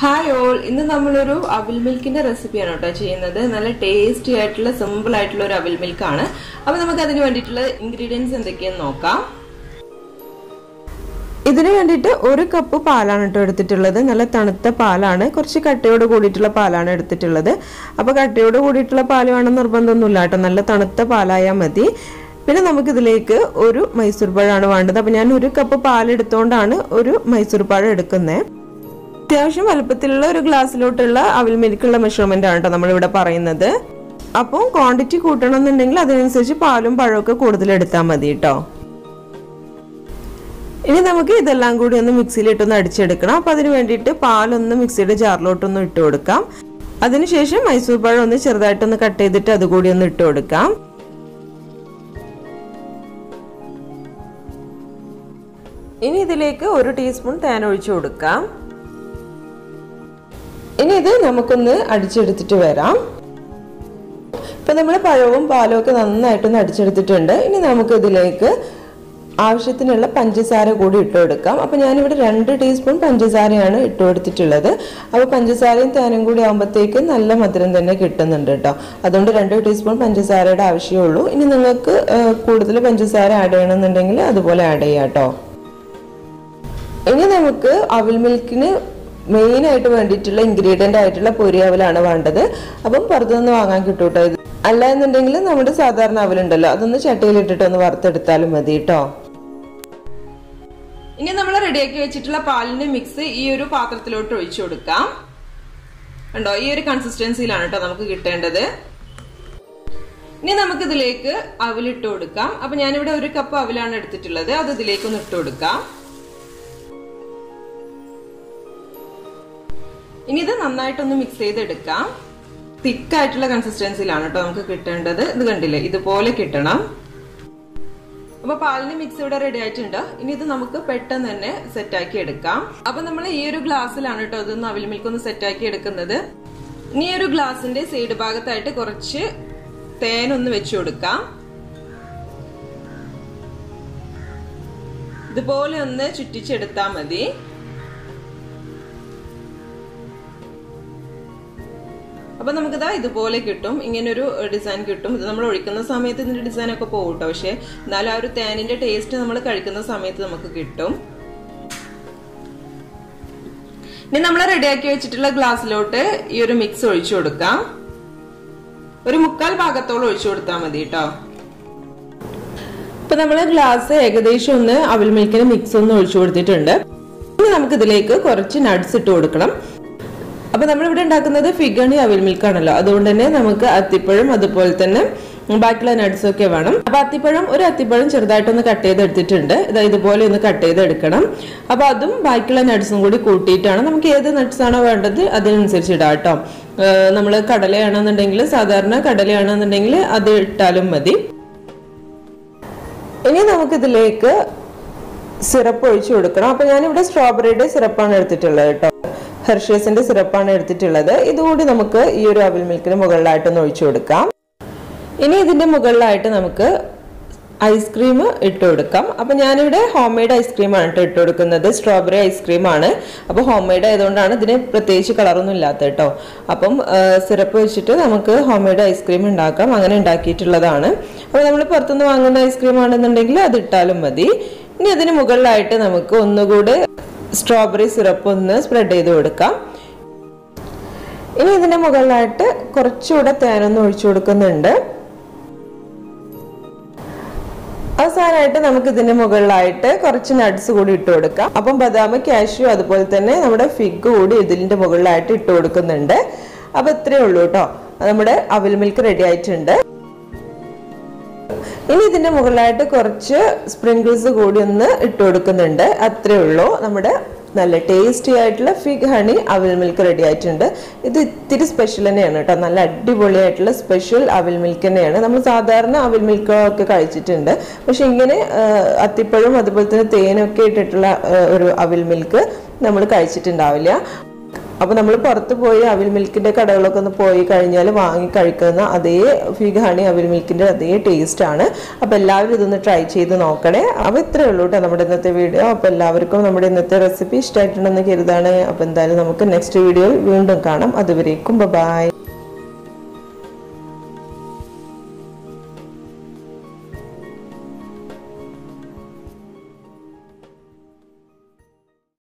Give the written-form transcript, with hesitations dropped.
Hi all, ഇന്ന് നമ്മളൊരു അവിൽ മിൽക്കിന്റെ റെസിപ്പിയാണ് കേട്ടോ ചെയ്യുന്നത്. നല്ല ടേസ്റ്റി ആയിട്ടുള്ള സിമ്പിൾ ആയിട്ടുള്ള ഒരു അവിൽ മിൽക്കാണ്. അപ്പൊ നമുക്ക് അതിന് വേണ്ടിയിട്ടുള്ള ഇൻഗ്രീഡിയൻസ് എന്തൊക്കെയാന്ന് നോക്കാം. ഇതിന് വേണ്ടിയിട്ട് 1 കപ്പ് പാലാണ് കേട്ടോ എടുത്തിട്ടുള്ളത്. നല്ല തണുത്ത പാലാണ്, കുറച്ച് കട്ടയോട് കൂടിയിട്ടുള്ള പാലാണ് എടുത്തിട്ടുള്ളത്. അപ്പൊ കട്ടയോട് കൂടിയിട്ടുള്ള പാല് വേണം നിർബന്ധമൊന്നുമില്ല കേട്ടോ, നല്ല തണുത്ത പാലായാൽ മതി. പിന്നെ നമുക്കിതിലേക്ക് ഒരു മൈസൂർ പഴമാണ് വേണ്ടത്. അപ്പൊ ഞാൻ 1 കപ്പ് പാലെടുത്തോണ്ടാണ് ഒരു മൈസൂർ പഴം എടുക്കുന്നത്. അത്യാവശ്യം വലുപ്പത്തിലുള്ള ഒരു ഗ്ലാസ്സിലോട്ടുള്ള അവിൽ മിൽക്കുള്ള മെഷർമെന്റ് ആണ് കേട്ടോ നമ്മളിവിടെ പറയുന്നത്. അപ്പോൾ ക്വാണ്ടിറ്റി കൂട്ടണം എന്നുണ്ടെങ്കിൽ അതിനനുസരിച്ച് പാലും പഴമൊക്കെ കൂടുതൽ എടുത്താൽ മതി കേട്ടോ. ഇനി നമുക്ക് ഇതെല്ലാം കൂടി ഒന്ന് മിക്സിയിലിട്ടൊന്ന് അടിച്ചെടുക്കണം. അപ്പൊ അതിന് വേണ്ടിയിട്ട് പാലൊന്ന് മിക്സിയുടെ ജാറിലോട്ടൊന്ന് ഇട്ട് കൊടുക്കാം. അതിനുശേഷം മൈസൂർ പഴം ഒന്ന് ചെറുതായിട്ടൊന്ന് കട്ട് ചെയ്തിട്ട് അതുകൂടി ഒന്ന് ഇട്ട് കൊടുക്കാം. ഇനി ഇതിലേക്ക് 1 ടീസ്പൂൺ തേൻ ഒഴിച്ചു കൊടുക്കാം. ഇനി ഇത് നമുക്കൊന്ന് അടിച്ചെടുത്തിട്ട് വരാം. ഇപ്പൊ നമ്മൾ പഴവും പാലും ഒക്കെ നന്നായിട്ടൊന്ന് അടിച്ചെടുത്തിട്ടുണ്ട്. ഇനി നമുക്ക് ഇതിലേക്ക് ആവശ്യത്തിനുള്ള പഞ്ചസാര കൂടി ഇട്ട് കൊടുക്കാം. അപ്പൊ ഞാനിവിടെ 2 ടീസ്പൂൺ പഞ്ചസാരയാണ് ഇട്ട് കൊടുത്തിട്ടുള്ളത്. അപ്പൊ പഞ്ചസാരയും തേനും കൂടി ആകുമ്പോഴത്തേക്ക് നല്ല മധുരം തന്നെ കിട്ടുന്നുണ്ട് കേട്ടോ. അതുകൊണ്ട് 2 ടീസ്പൂൺ പഞ്ചസാരയുടെ ആവശ്യമുള്ളൂ. ഇനി നിങ്ങൾക്ക് കൂടുതൽ പഞ്ചസാര ആഡ് ചെയ്യണമെന്നുണ്ടെങ്കിൽ അതുപോലെ ആഡ് ചെയ്യാം കേട്ടോ. ഇനി നമുക്ക് അവിൽ മിൽക്കിന് മെയിൻ ആയിട്ട് വേണ്ടിയിട്ടുള്ള ഇൻഗ്രീഡിയന്റ് ആയിട്ടുള്ള പൊരി അവലാണ് വേണ്ടത്. അപ്പം പുറത്തുനിന്ന് വാങ്ങാൻ കിട്ടും കേട്ടോ. ഇത് അല്ല എന്നുണ്ടെങ്കിൽ നമ്മുടെ സാധാരണ അവലുണ്ടല്ലോ, അതൊന്ന് ചട്ടിയിലിട്ടിട്ട് ഒന്ന് വറുത്തെടുത്താലും മതി കേട്ടോ. ഇനി നമ്മൾ റെഡിയാക്കി വെച്ചിട്ടുള്ള പാലിന്റെ മിക്സ് ഈ ഒരു പാത്രത്തിലോട്ട് ഒഴിച്ചു കൊടുക്കാം. കണ്ടോ, ഈ ഒരു കൺസിസ്റ്റൻസിയിലാണ് കേട്ടോ നമുക്ക് കിട്ടേണ്ടത്. ഇനി നമുക്ക് ഇതിലേക്ക് അവിലിട്ട് കൊടുക്കാം. അപ്പൊ ഞാനിവിടെ 1 കപ്പ് അവിലാണ് എടുത്തിട്ടുള്ളത്. അത് ഇതിലേക്കൊന്ന് ഇട്ട് കൊടുക്കാം. ഇനി ഇത് നന്നായിട്ടൊന്ന് മിക്സ് ചെയ്തെടുക്കാം. തിക്കായിട്ടുള്ള കൺസിസ്റ്റൻസിയിലാണ് കേട്ടോ നമുക്ക് കിട്ടേണ്ടത്. ഇത് കണ്ടില്ലേ, ഇതുപോലെ കിട്ടണം. അപ്പൊ പാലിന്റെ മിക്സ് ഇവിടെ റെഡി ആയിട്ടുണ്ട്. ഇനി ഇത് നമുക്ക് പെട്ടെന്ന് തന്നെ സെറ്റാക്കി എടുക്കാം. അപ്പൊ നമ്മൾ ഈ ഒരു ഗ്ലാസ്സിലാണ് കേട്ടോ ഇതൊന്ന് അവിൽ മിൽക്ക് ഒന്ന് സെറ്റാക്കി എടുക്കുന്നത്. ഇനി ഈ ഒരു ഗ്ലാസിന്റെ സൈഡ് ഭാഗത്തായിട്ട് കുറച്ച് തേനൊന്ന് വെച്ചു കൊടുക്കാം. ഇതുപോലെ ഒന്ന് ചുറ്റിച്ചെടുത്താൽ മതി. അപ്പൊ നമുക്കിതാ ഇതുപോലെ കിട്ടും, ഇങ്ങനൊരു ഡിസൈൻ കിട്ടും. ഇത് നമ്മൾ ഒഴിക്കുന്ന സമയത്ത് ഇതിന്റെ ഡിസൈൻ ഒക്കെ പോകും കേട്ടോ. പക്ഷെ എന്നാലും ആ ഒരു തേനിന്റെ ടേസ്റ്റ് നമ്മൾ കഴിക്കുന്ന സമയത്ത് നമുക്ക് കിട്ടും. ഇനി നമ്മൾ റെഡിയാക്കി വെച്ചിട്ടുള്ള ഗ്ലാസ്സിലോട്ട് ഈ ഒരു മിക്സ് ഒഴിച്ചു കൊടുക്കാം. ഒരു 1/4 ഭാഗത്തോളം ഒഴിച്ചു കൊടുത്താൽ മതി കേട്ടോ. ഇപ്പൊ നമ്മള് ഗ്ലാസ് ഏകദേശം ഒന്ന് അവിൽ മിൽക്കിന് മിക്സ് ഒന്ന് ഒഴിച്ചു കൊടുത്തിട്ടുണ്ട്. ഇനി നമുക്ക് ഇതിലേക്ക് കുറച്ച് നട്ട്സ് ഇട്ട് കൊടുക്കണം. അപ്പൊ നമ്മളിവിടെ ഉണ്ടാക്കുന്നത് ഫിഗണി അവിൽ മിൽക്കാണല്ലോ, അതുകൊണ്ട് തന്നെ നമുക്ക് അത്തിപ്പഴം അതുപോലെ തന്നെ ബാക്കിയുള്ള നട്ട്സ് ഒക്കെ വേണം. അപ്പൊ ഒരു അത്തിപ്പഴം ചെറുതായിട്ടൊന്ന് കട്ട് ചെയ്തെടുത്തിട്ടുണ്ട്. ഇതുപോലെ ഒന്ന് കട്ട് ചെയ്തെടുക്കണം. അപ്പൊ അതും ബാക്കിയുള്ള നട്ട്സും കൂടി കൂട്ടിയിട്ടാണ് നമുക്ക് ഏത് നട്ട്സ് ആണോ വേണ്ടത് അതിനനുസരിച്ച് ഇടാം കേട്ടോ. നമ്മള് കടലയാണെന്നുണ്ടെങ്കിൽ, സാധാരണ കടലയാണെന്നുണ്ടെങ്കിൽ അത് ഇട്ടാലും മതി. ഇനി നമുക്കിതിലേക്ക് സിറപ്പ് ഒഴിച്ചു കൊടുക്കണം. അപ്പൊ ഞാനിവിടെ സ്ട്രോബെറിയുടെ സിറപ്പാണ് എടുത്തിട്ടുള്ളത് കേട്ടോ. ഹെർഷേസിന്റെ സിറപ്പാണ് എടുത്തിട്ടുള്ളത്. ഇതുകൂടി നമുക്ക് ഈ ഒരു അവിൽ മിൽക്കിന് മുകളിലായിട്ടൊന്ന് ഒഴിച്ചു കൊടുക്കാം. ഇനി ഇതിന്റെ മുകളിലായിട്ട് നമുക്ക് ഐസ്ക്രീം ഇട്ട് കൊടുക്കാം. അപ്പൊ ഞാനിവിടെ ഹോം മെയ്ഡ് ഐസ്ക്രീമാണ് കേട്ടോ ഇട്ട് കൊടുക്കുന്നത്. സ്ട്രോബെറി ഐസ്ക്രീമാണ്. അപ്പൊ ഹോം മെയ്ഡ് ആയതുകൊണ്ടാണ് ഇതിന് പ്രത്യേകിച്ച് കളറൊന്നും ഇല്ലാത്ത കേട്ടോ. അപ്പം സിറപ്പ് വെച്ചിട്ട് നമുക്ക് ഹോം മെയ്ഡ് ഐസ്ക്രീം ഉണ്ടാക്കാം. അങ്ങനെ ഉണ്ടാക്കിയിട്ടുള്ളതാണ്. അപ്പൊ നമ്മൾ പുറത്തുനിന്ന് വാങ്ങുന്ന ഐസ്ക്രീം ആണെന്നുണ്ടെങ്കിൽ അത് ഇട്ടാലും മതി. ഇനി അതിന് മുകളിലായിട്ട് നമുക്ക് ഒന്നുകൂടെ സ്ട്രോബെറി സിറപ്പ് ഒന്ന് സ്പ്രെഡ് ചെയ്ത് കൊടുക്കാം. ഇനി ഇതിന്റെ മുകളിലായിട്ട് കുറച്ചുകൂടെ തേനൊന്ന് ഒഴിച്ചു കൊടുക്കുന്നുണ്ട്. അവസാനമായിട്ട് നമുക്ക് ഇതിന്റെ മുകളിലായിട്ട് കുറച്ച് നട്ട്സ് കൂടി ഇട്ട് കൊടുക്കാം. അപ്പം ബദാം, കാഷ്യൂ അതുപോലെ തന്നെ നമ്മുടെ ഫിഗ് കൂടി ഇതിന്റെ മുകളിലായിട്ട് ഇട്ട് കൊടുക്കുന്നുണ്ട്. അപ്പൊ ഇത്രയേ ഉള്ളൂ കേട്ടോ, നമ്മുടെ അവിൽ മിൽക്ക് റെഡി ആയിട്ടുണ്ട്. ഇനി ഇതിന്റെ മുകളിലായിട്ട് കുറച്ച് സ്പ്രിങ്കിൾസ് കൂടി ഒന്ന് ഇട്ട് കൊടുക്കുന്നുണ്ട്. അത്രേ ഉള്ളൂ, നമ്മുടെ നല്ല ടേസ്റ്റി ആയിട്ടുള്ള ഫിഗ് ഹണി അവിൽ മിൽക്ക് റെഡി ആയിട്ടുണ്ട്. ഇത് ഇത്തിരി സ്പെഷ്യൽ തന്നെയാണ് കേട്ടോ, നല്ല അടിപൊളിയായിട്ടുള്ള സ്പെഷ്യൽ അവിൽ മിൽക്ക് തന്നെയാണ്. നമ്മൾ സാധാരണ അവിൽ മിൽക്ക് ഒക്കെ കഴിച്ചിട്ടുണ്ട്, പക്ഷെ ഇങ്ങനെ അത്തിപ്പഴം അതുപോലെ തന്നെ തേനൊക്കെ ഇട്ടിട്ടുള്ള ഒരു അവിൽ മിൽക്ക് നമ്മൾ കഴിച്ചിട്ടുണ്ടാവില്ല. അപ്പോൾ നമ്മൾ പുറത്ത് പോയി അവിൽ മിൽക്കിന്റെ കടകളൊക്കെ ഒന്ന് പോയി കഴിഞ്ഞാൽ വാങ്ങി കഴിക്കുന്ന അതേ ഫിഗ് ഹണി അവിൽ മിൽക്കിന്റെ അതേ ടേസ്റ്റ് ആണ്. അപ്പോൾ എല്ലാവരും ഇതൊന്ന് ട്രൈ ചെയ്ത് നോക്കണേ. അപ്പോൾ ഇത്രയേ ഉള്ളൂ കേട്ടോ നമ്മുടെ ഇന്നത്തെ വീഡിയോ. അപ്പോൾ എല്ലാവർക്കും നമ്മുടെ ഇന്നത്തെ റെസിപ്പി ഇഷ്ടമായിട്ടുണ്ടെന്ന് കരുതാണ്. അപ്പോൾ എന്തായാലും നമുക്ക് നെക്സ്റ്റ് വീഡിയോയിൽ വീണ്ടും കാണാം. അതുവരേക്കും ബൈ.